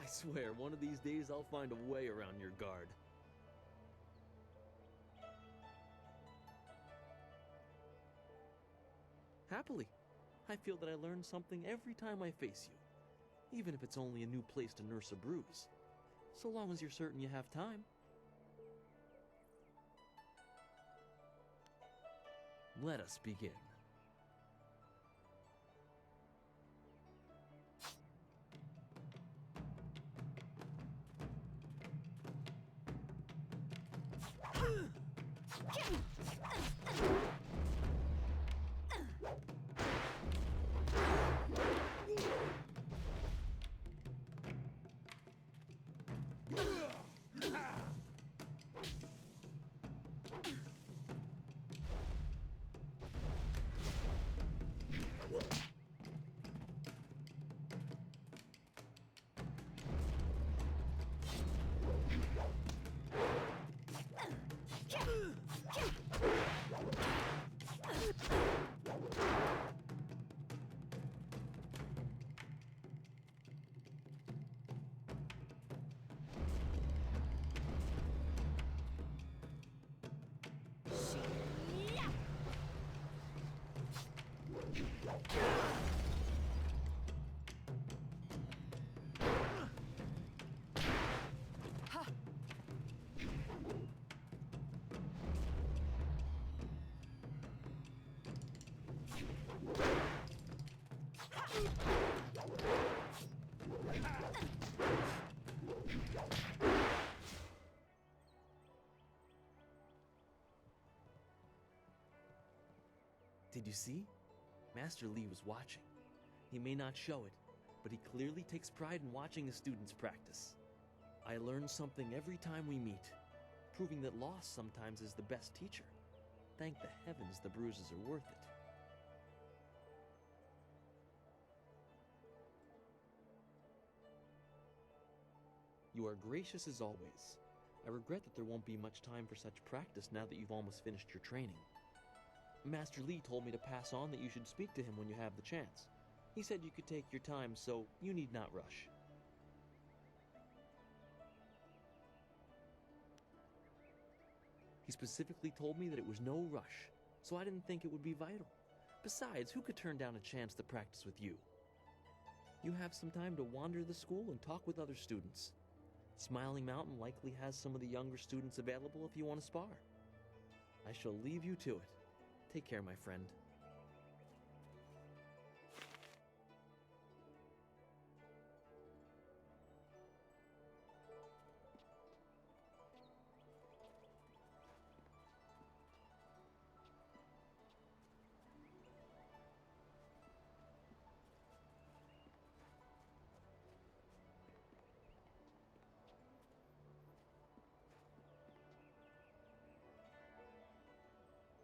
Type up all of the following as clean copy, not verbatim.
swear, one of these days I'll find a way around your guard. Happily. I feel that I learn something every time I face you, even if it's only a new place to nurse a bruise. So long as you're certain you have time. Let us begin. Did you see? Master Lee was watching. He may not show it, but he clearly takes pride in watching his students practice. I learn something every time we meet, proving that loss sometimes is the best teacher. Thank the heavens the bruises are worth it. You are gracious as always. I regret that there won't be much time for such practice now that you've almost finished your training. Master Lee told me to pass on that you should speak to him when you have the chance. He said you could take your time, so you need not rush. He specifically told me that it was no rush, so I didn't think it would be vital. Besides, who could turn down a chance to practice with you? You have some time to wander the school and talk with other students. Smiling Mountain likely has some of the younger students available if you want to spar. I shall leave you to it. Take care, my friend.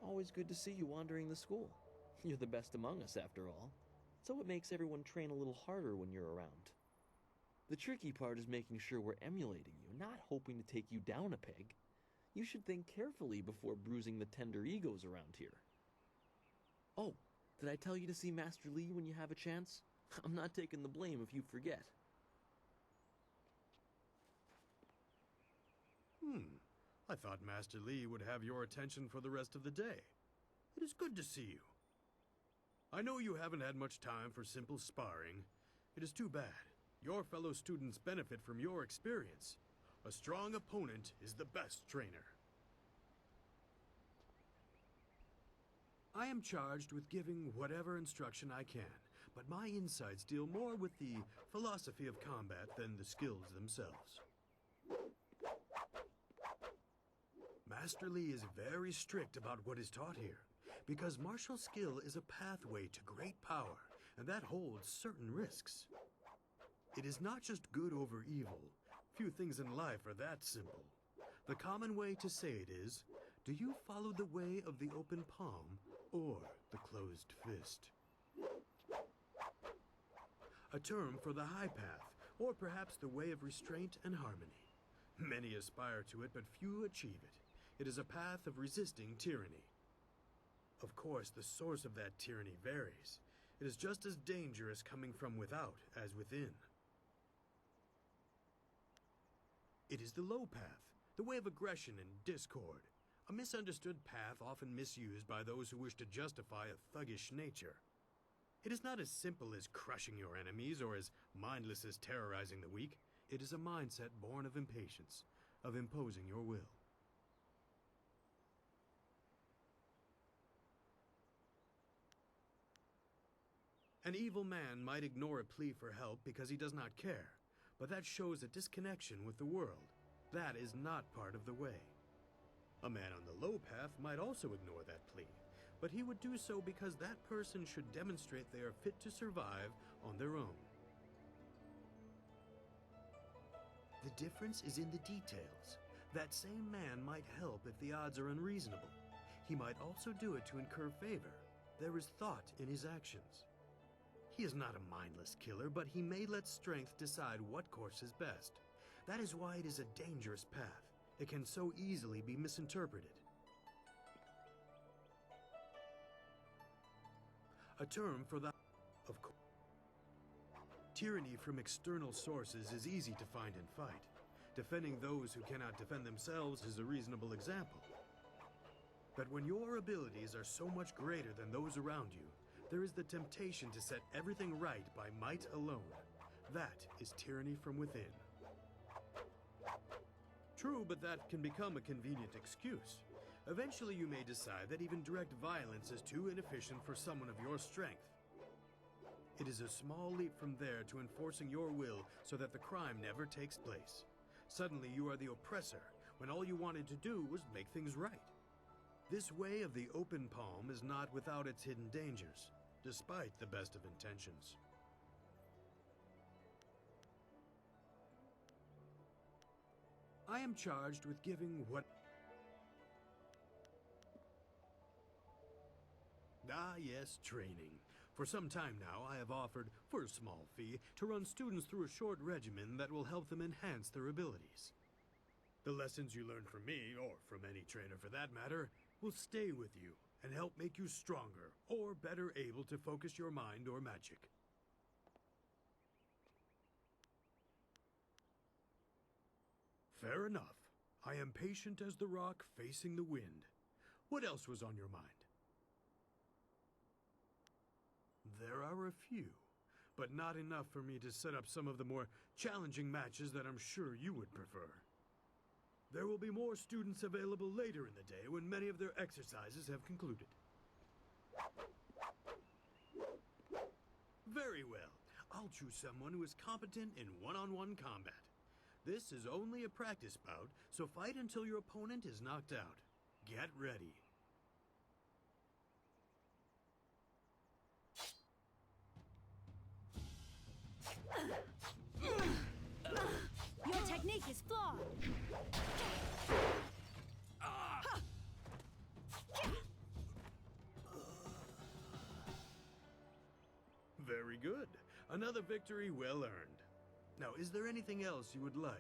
Always good to see you wandering the school. You're the best among us, after all. So it makes everyone train a little harder when you're around. The tricky part is making sure we're emulating you, not hoping to take you down a peg. You should think carefully before bruising the tender egos around here. Oh, did I tell you to see Master Lee when you have a chance? I'm not taking the blame if you forget. I thought Master Lee would have your attention for the rest of the day. It is good to see you. I know you haven't had much time for simple sparring. It is too bad. Your fellow students benefit from your experience. A strong opponent is the best trainer. I am charged with giving whatever instruction I can, but my insights deal more with the philosophy of combat than the skills themselves. Master Lee is very strict about what is taught here, because martial skill is a pathway to great power, and that holds certain risks. It is not just good over evil. Few things in life are that simple. The common way to say it is, do you follow the way of the open palm or the closed fist? A term for the high path, or perhaps the way of restraint and harmony. Many aspire to it, but few achieve it. It is a path of resisting tyranny. Of course, the source of that tyranny varies. It is just as dangerous coming from without as within. It is the low path, the way of aggression and discord. A misunderstood path often misused by those who wish to justify a thuggish nature. It is not as simple as crushing your enemies or as mindless as terrorizing the weak. It is a mindset born of impatience, of imposing your will. An evil man might ignore a plea for help because he does not care, but that shows a disconnection with the world. That is not part of the way. A man on the low path might also ignore that plea, but he would do so because that person should demonstrate they are fit to survive on their own. The difference is in the details. That same man might help if the odds are unreasonable. He might also do it to incur favor. There is thought in his actions. He is not a mindless killer, but he may let strength decide what course is best. That is why it is a dangerous path. It can so easily be misinterpreted. A term for that, of course. Tyranny from external sources is easy to find and fight. Defending those who cannot defend themselves is a reasonable example. But when your abilities are so much greater than those around you, there is the temptation to set everything right by might alone. That is tyranny from within. True, but that can become a convenient excuse. Eventually you may decide that even direct violence is too inefficient for someone of your strength. It is a small leap from there to enforcing your will so that the crime never takes place. Suddenly you are the oppressor, when all you wanted to do was make things right. This way of the open palm is not without its hidden dangers, despite the best of intentions. I am charged with giving what... Ah, yes, training. For some time now, I have offered, for a small fee, to run students through a short regimen that will help them enhance their abilities. The lessons you learn from me, or from any trainer for that matter, will stay with you and help make you stronger, or better able to focus your mind or magic. Fair enough. I am patient as the rock facing the wind. What else was on your mind? There are a few, but not enough for me to set up some of the more challenging matches that I'm sure you would prefer. There will be more students available later in the day when many of their exercises have concluded. Very well. I'll choose someone who is competent in one-on-one combat. This is only a practice bout, so fight until your opponent is knocked out. Get ready. Your technique is flawed. Very good. Another victory well earned. Now, is there anything else you would like?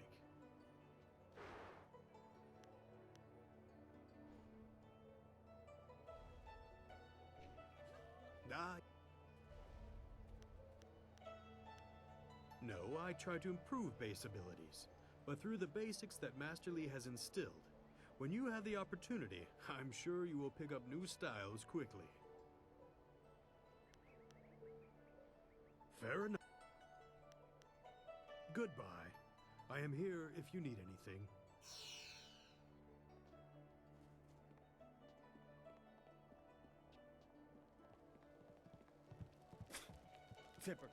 No, I try to improve base abilities, but through the basics that Master Lee has instilled. When you have the opportunity, I'm sure you will pick up new styles quickly. Fair enough. Goodbye. I am here if you need anything. Typical.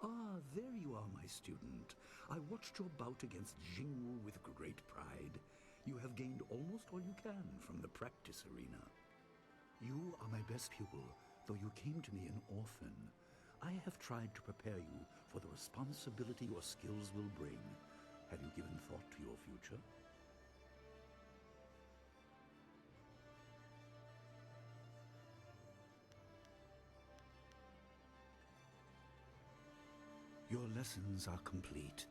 Ah, there you are, my student. I watched your bout against Jingwu with great pride. You have gained almost all you can from the practice arena. You are my best pupil, though you came to me an orphan. I have tried to prepare you for the responsibility your skills will bring. Have you given thought to your future? Your lessons are complete.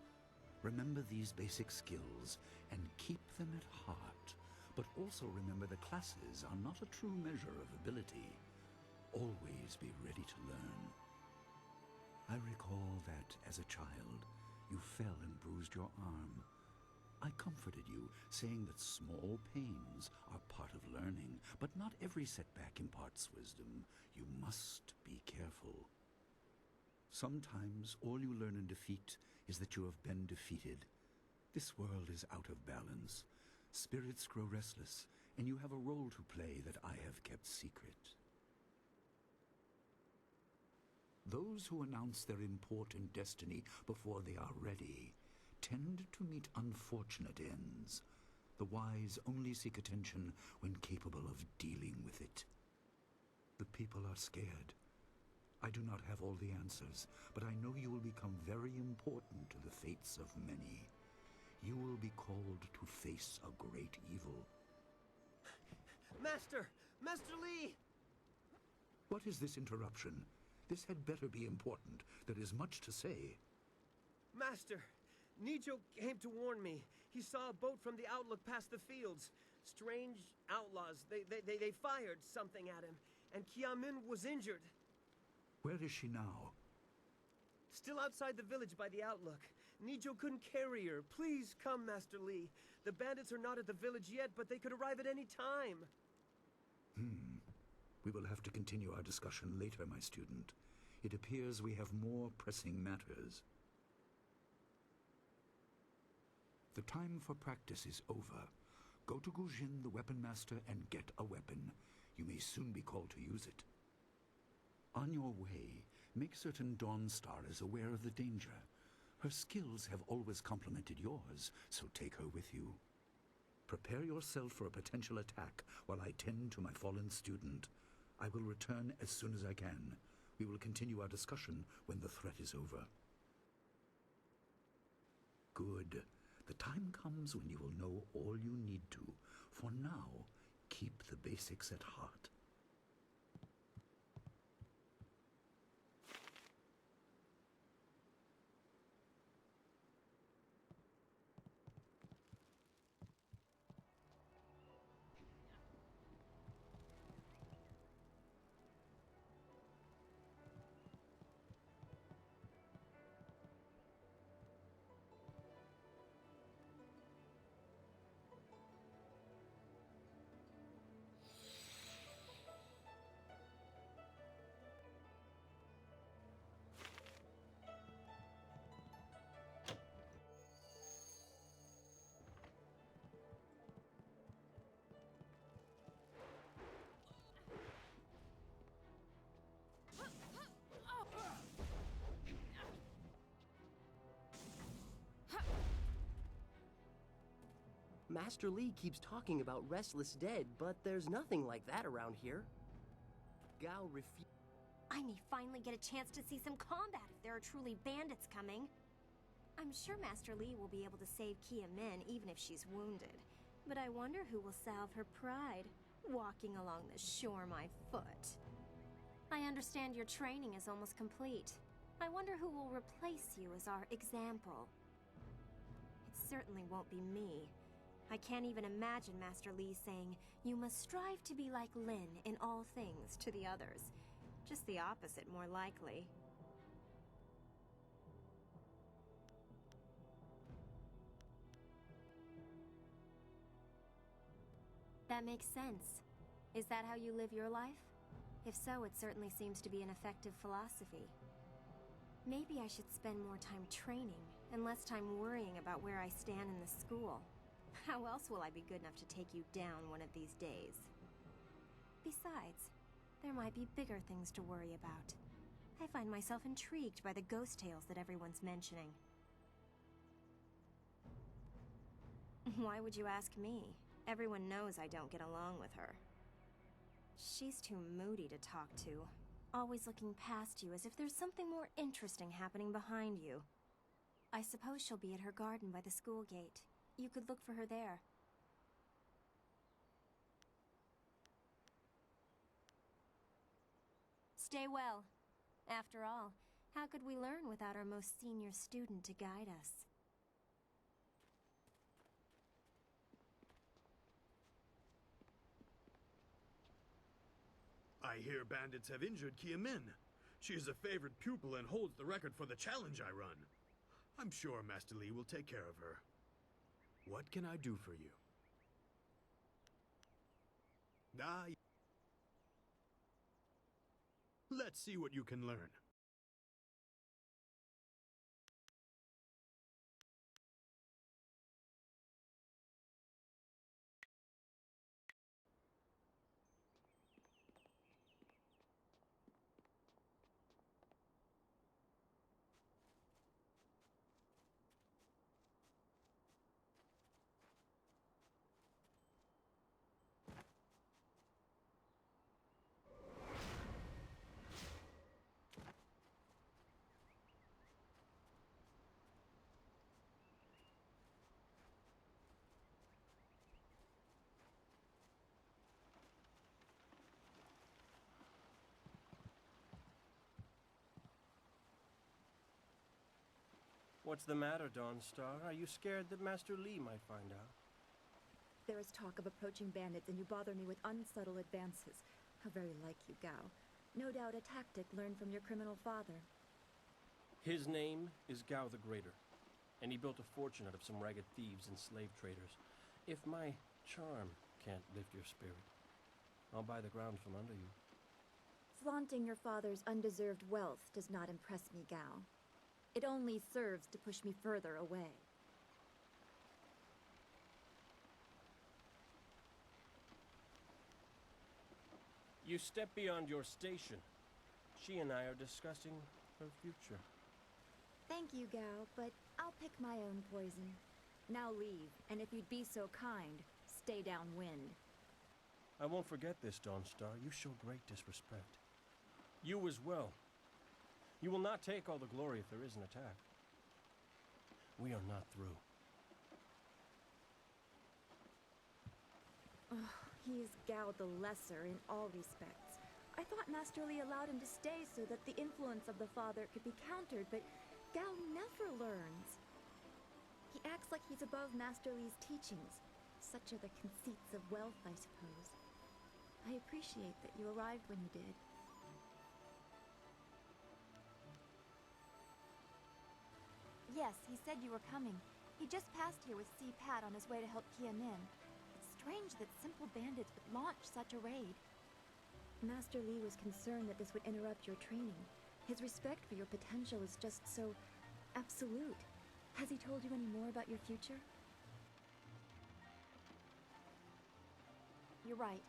Remember these basic skills and keep them at heart. But also remember the classes are not a true measure of ability. Always be ready to learn. I recall that, as a child, you fell and bruised your arm. I comforted you, saying that small pains are part of learning, but not every setback imparts wisdom. You must be careful. Sometimes all you learn in defeat is that you have been defeated. This world is out of balance. Spirits grow restless, and you have a role to play that I have kept secret. Those who announce their important destiny before they are ready tend to meet unfortunate ends. The wise only seek attention when capable of dealing with it. The people are scared. I do not have all the answers, but I know you will become very important to the fates of many. You will be called to face a great evil. Master! Master Lee! What is this interruption? This had better be important. There is much to say. Master! Nijo came to warn me. He saw a boat from the outlook past the fields. Strange outlaws. They fired something at him, and Kiamin was injured. Where is she now? Still outside the village by the outlook. Nijo couldn't carry her. Please come, Master Lee. The bandits are not at the village yet, but they could arrive at any time. We will have to continue our discussion later, my student. It appears we have more pressing matters. The time for practice is over. Go to Gujin, the weapon master, and get a weapon. You may soon be called to use it. On your way, make certain Dawnstar is aware of the danger. Her skills have always complemented yours, so take her with you. Prepare yourself for a potential attack while I tend to my fallen student. I will return as soon as I can. We will continue our discussion when the threat is over. Good. The time comes when you will know all you need to. For now, keep the basics at heart. Master Lee keeps talking about restless dead, but there's nothing like that around here. Gao refused. I may finally get a chance to see some combat if there are truly bandits coming. I'm sure Master Lee will be able to save Kia Min even if she's wounded. But I wonder who will salve her pride, walking along the shore my foot. I understand your training is almost complete. I wonder who will replace you as our example. It certainly won't be me. I can't even imagine Master Lee saying, "You must strive to be like Lin in all things" to the others. Just the opposite, more likely. That makes sense. Is that how you live your life? If so, it certainly seems to be an effective philosophy. Maybe I should spend more time training and less time worrying about where I stand in the school. How else will I be good enough to take you down one of these days? Besides, there might be bigger things to worry about. I find myself intrigued by the ghost tales that everyone's mentioning. Why would you ask me? Everyone knows I don't get along with her. She's too moody to talk to, always looking past you as if there's something more interesting happening behind you. I suppose she'll be at her garden by the school gate. You could look for her there. Stay well. After all, how could we learn without our most senior student to guide us? I hear bandits have injured Kia Min. She is a favorite pupil and holds the record for the challenge I run. I'm sure Master Li will take care of her. What can I do for you? Let's see what you can learn. What's the matter, Dawnstar? Are you scared that Master Li might find out? There is talk of approaching bandits, and you bother me with unsubtle advances. How very like you, Gao. No doubt a tactic learned from your criminal father. His name is Gao the Greater, and he built a fortune out of some ragged thieves and slave traders. If my charm can't lift your spirit, I'll buy the ground from under you. Flaunting your father's undeserved wealth does not impress me, Gao. It only serves to push me further away. You step beyond your station. She and I are discussing her future. Thank you, Gao, but I'll pick my own poison. Now leave, and if you'd be so kind, stay downwind. I won't forget this, Dawnstar. You show great disrespect. You as well. You will not take all the glory if there is an attack. We are not through. Oh, he is Gao the Lesser in all respects. I thought Master Li allowed him to stay so that the influence of the father could be countered, but Gao never learns. He acts like he's above Master Li's teachings. Such are the conceits of wealth, I suppose. I appreciate that you arrived when you did. Yes, he said you were coming. He just passed here with Si Pat on his way to help Kia Min. It's strange that simple bandits would launch such a raid. Master Li was concerned that this would interrupt your training. His respect for your potential is just so absolute. Has he told you any more about your future? You're right.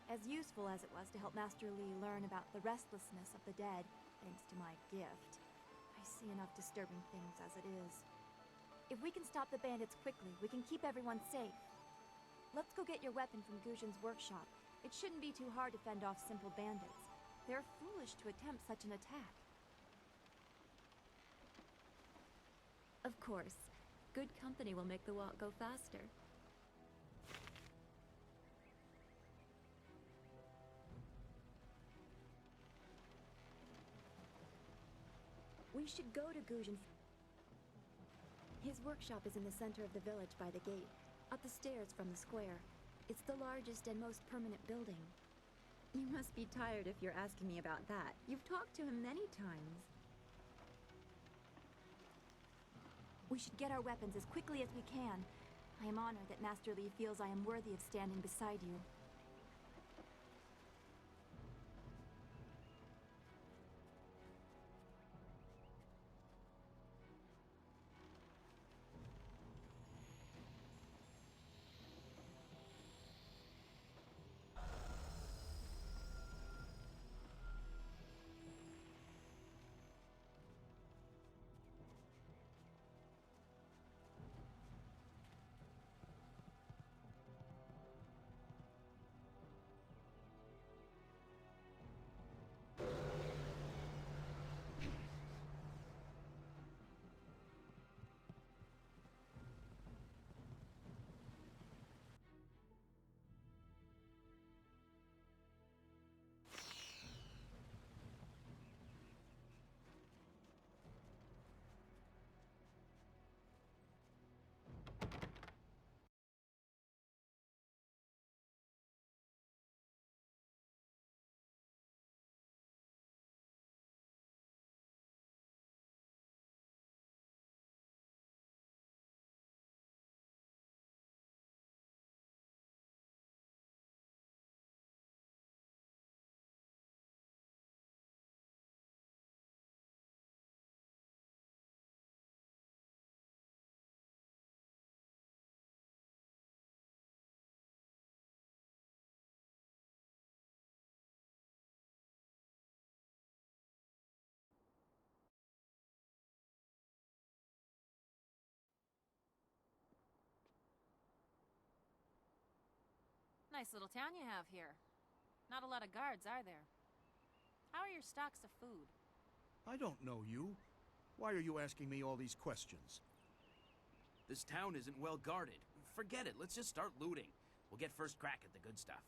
As useful as it was to help Master Li learn about the restlessness of the dead, thanks to my gift, I see enough disturbing things as it is. If we can stop the bandits quickly, we can keep everyone safe. Let's go get your weapon from Guzhen's workshop. It shouldn't be too hard to fend off simple bandits. They're foolish to attempt such an attack. Of course. Good company will make the walk go faster. We should go to Guzhen. His workshop is in the center of the village by the gate, up the stairs from the square. It's the largest and most permanent building. You must be tired if you're asking me about that. You've talked to him many times. We should get our weapons as quickly as we can. I am honored that Master Li feels I am worthy of standing beside you. Nice little town you have here. Not a lot of guards, are there? How are your stocks of food? I don't know you. Why are you asking me all these questions? This town isn't well guarded. Forget it, let's just start looting. We'll get first crack at the good stuff.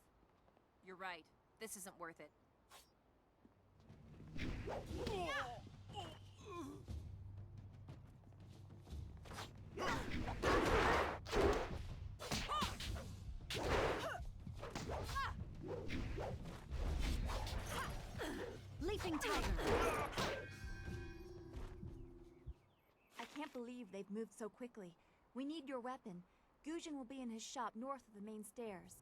You're right. This isn't worth it. Leaping tiger. I can't believe they've moved so quickly. We need your weapon. Gujin will be in his shop north of the main stairs.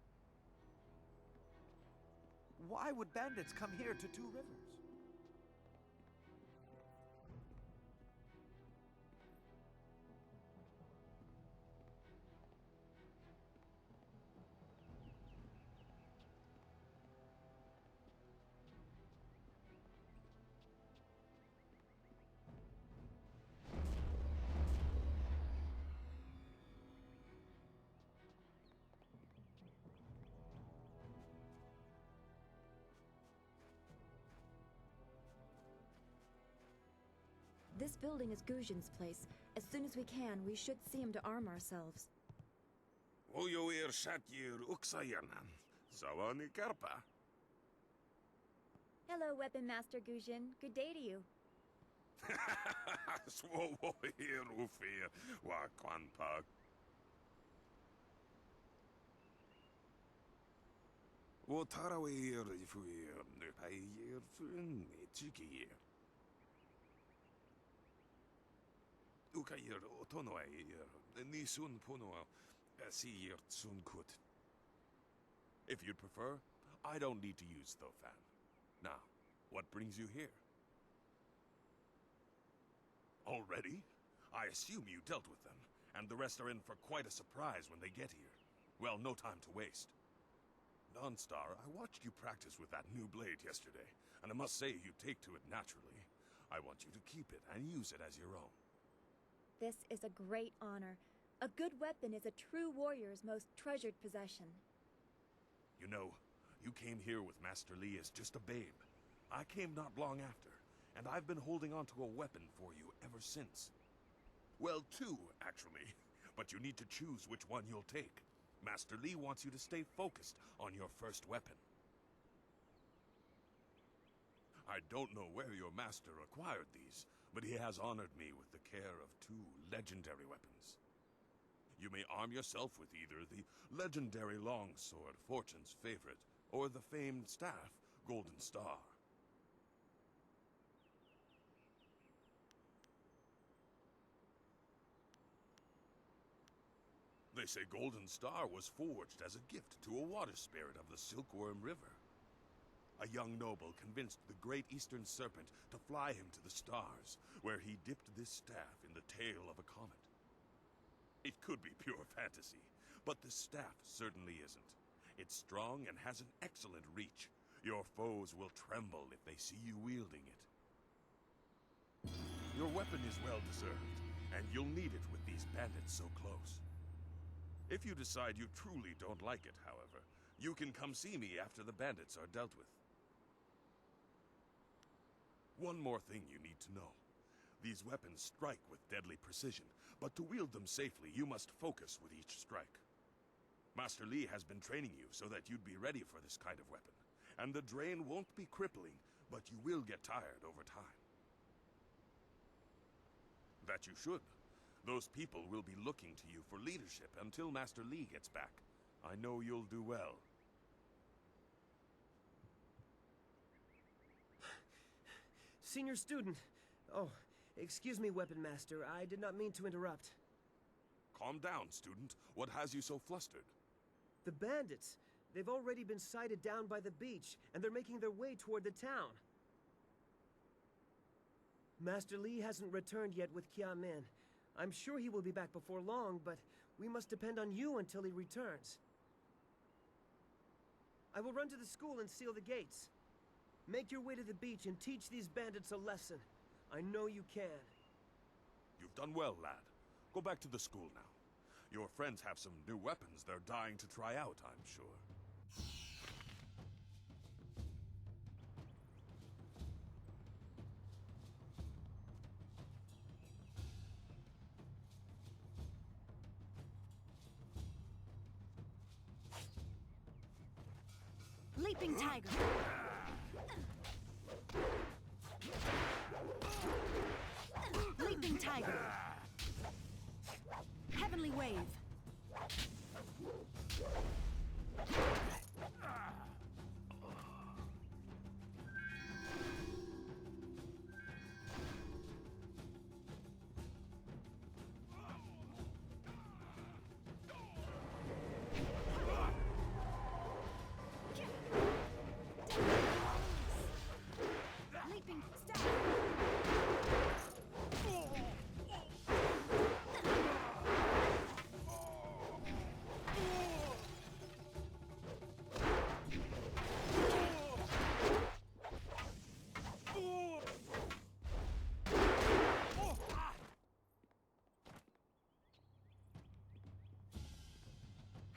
Why would bandits come here to Two Rivers? This building is Gujin's place. As soon as we can, we should see him to arm ourselves. Ujoir Shatjir Uksayanan. Sawani Karpa. Hello, Weapon Master Gujin. Good day to you. Swowohir Ufir Wakwanpag. Wotarawir Fuir Nupayir Fun Chikir. Ukayir Otonoair Nisun Puno Asir Tsunkut. If you'd prefer, I don't need to use Thofan. Now, what brings you here? Already? I assume you dealt with them, and the rest are in for quite a surprise when they get here. Well, no time to waste. Dawnstar, I watched you practice with that new blade yesterday, and I must say you take to it naturally. I want you to keep it and use it as your own. This is a great honor. A good weapon is a true warrior's most treasured possession. You know, you came here with Master Li as just a babe. I came not long after, and I've been holding on to a weapon for you ever since. Well, two, actually. But you need to choose which one you'll take. Master Li wants you to stay focused on your first weapon. I don't know where your master acquired these, but he has honored me with the care of two legendary weapons. You may arm yourself with either the legendary longsword, Fortune's favorite, or the famed staff, Golden Star. They say Golden Star was forged as a gift to a water spirit of the Silkworm River. A young noble convinced the great Eastern Serpent to fly him to the stars, where he dipped this staff in the tail of a comet. It could be pure fantasy, but the staff certainly isn't. It's strong and has an excellent reach. Your foes will tremble if they see you wielding it. Your weapon is well deserved, and you'll need it with these bandits so close. If you decide you truly don't like it, however, you can come see me after the bandits are dealt with. One more thing you need to know. These weapons strike with deadly precision, but to wield them safely, you must focus with each strike. Master Li has been training you so that you'd be ready for this kind of weapon, and the drain won't be crippling, but you will get tired over time. That you should. Those people will be looking to you for leadership until Master Li gets back. I know you'll do well. Senior student. Oh, excuse me, Weapon Master. I did not mean to interrupt. Calm down, student. What has you so flustered? The bandits. They've already been sighted down by the beach, and they're making their way toward the town. Master Li hasn't returned yet with Kiamin. I'm sure he will be back before long, but we must depend on you until he returns. I will run to the school and seal the gates. Make your way to the beach and teach these bandits a lesson. I know you can. You've done well, lad. Go back to the school now. Your friends have some new weapons they're dying to try out, I'm sure. Leaping tiger. Leaping tiger. Heavenly wave. Leaping step.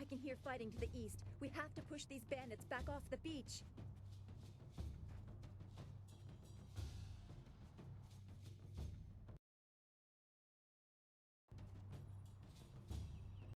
I can hear fighting to the east. We have to push these bandits back off the beach.